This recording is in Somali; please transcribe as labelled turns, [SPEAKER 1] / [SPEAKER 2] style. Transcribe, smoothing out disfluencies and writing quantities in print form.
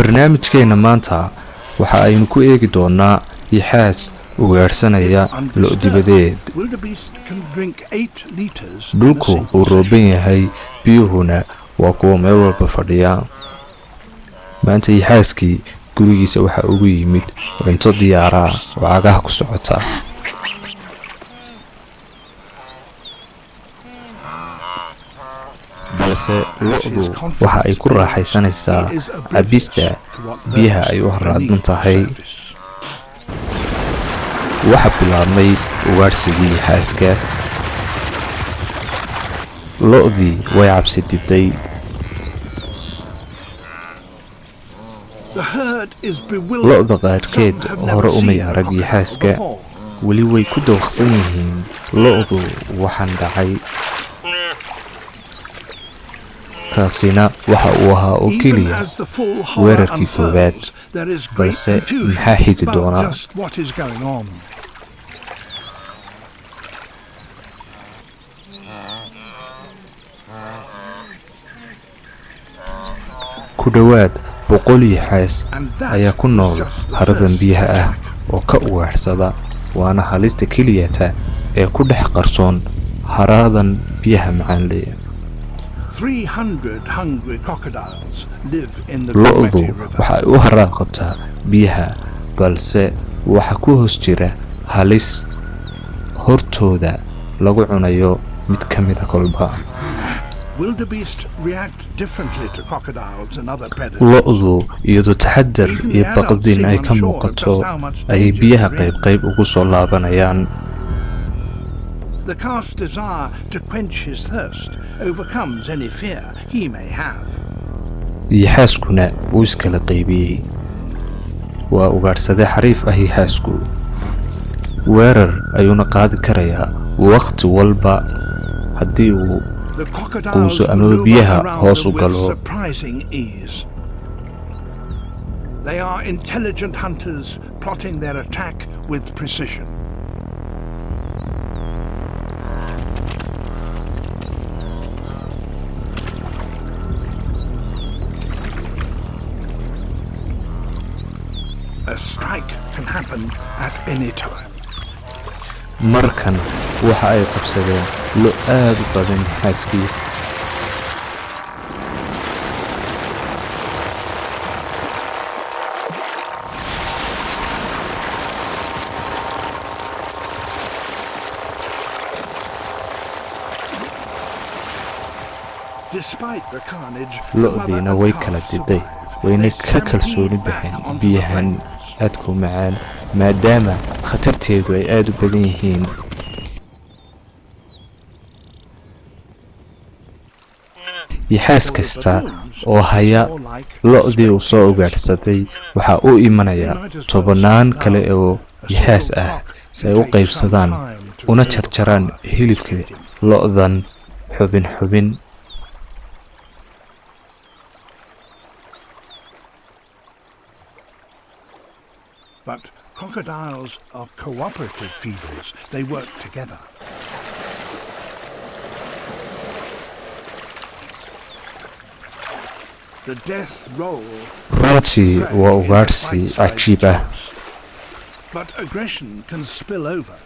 [SPEAKER 1] barnaamijkeena maanta waxa aynu ku eegi doonaa yaxaas ugaarsanaya lo' dibadeed. dhulku uu rooban yahay, biyuhuna waa kuwa meel walba fadhiya. maanta yaxaaskii gurigiisa waxa ugu yimid cunto diyaara oo cagaha ku socota. balse lo'du waxa ay ku raaxaysanaysaa cabista biyaha ay u haraadman tahay. waxa bilaabmay ugaarsigii yaxaaska. lo'dii way cabsi diday. lo'da qaarkeed hore umay arag yaxaaska, weli way ku dawaqsan yihiin. lo'du waxaan dhacay. kaasina waxa uu ahaa oo keliya weerarkii koowaad, balse maxaa xigi doonaa? ku dhowaad 100 yaxaas ayaa ku nool haradan biyaha ah oo ka ugaarhsada, waana halista keliyata ee ku dhex qarsoon haradan biyaha macaan leh. lo'du waxa ay u haraad qabtaa biyaha, balse waxa ku hoos jira halis hortooda lagu cunayo mid ka mida kolba. lo'du iyadoo taxadar iyo baqdin ay ka muuqato ayay biyaha qayb ugu soo laabanayaan.
[SPEAKER 2] The calf's desire to quench his thirst overcomes any fear he may have.
[SPEAKER 1] yaxaaskuna wuu iskala qaybiyey. waa ugaadhsade xariif ah yaxaasku. weerar ayuuna qaadi karayaa waqti walba haddii uu quuso ama biyaha hoos u galo.
[SPEAKER 2] They are intelligent hunters plotting their attack with precision. A strike can happen at any time.
[SPEAKER 1] markan waxa ay qabsadeen lo' aad u badan yaxaaskii. lo'diina way kala diday, wayna ka kalsooni baxeen biyahan aadka u macaan, maadaama khatarteedu ay aad u badan yihiin. yaxaas kasta oo haya lo'dii uu soo ugaadhsaday waxa uu imanaya 10 kale oo yaxaas ah si ay u qaybsadaan una jarjaraan hilibka lo'dan xubin.
[SPEAKER 2] But crocodiles are cooperative feeders. They work together. The death roll.
[SPEAKER 1] runtii waa ugaadhsi cajiib ah.
[SPEAKER 2] But aggression can spill over.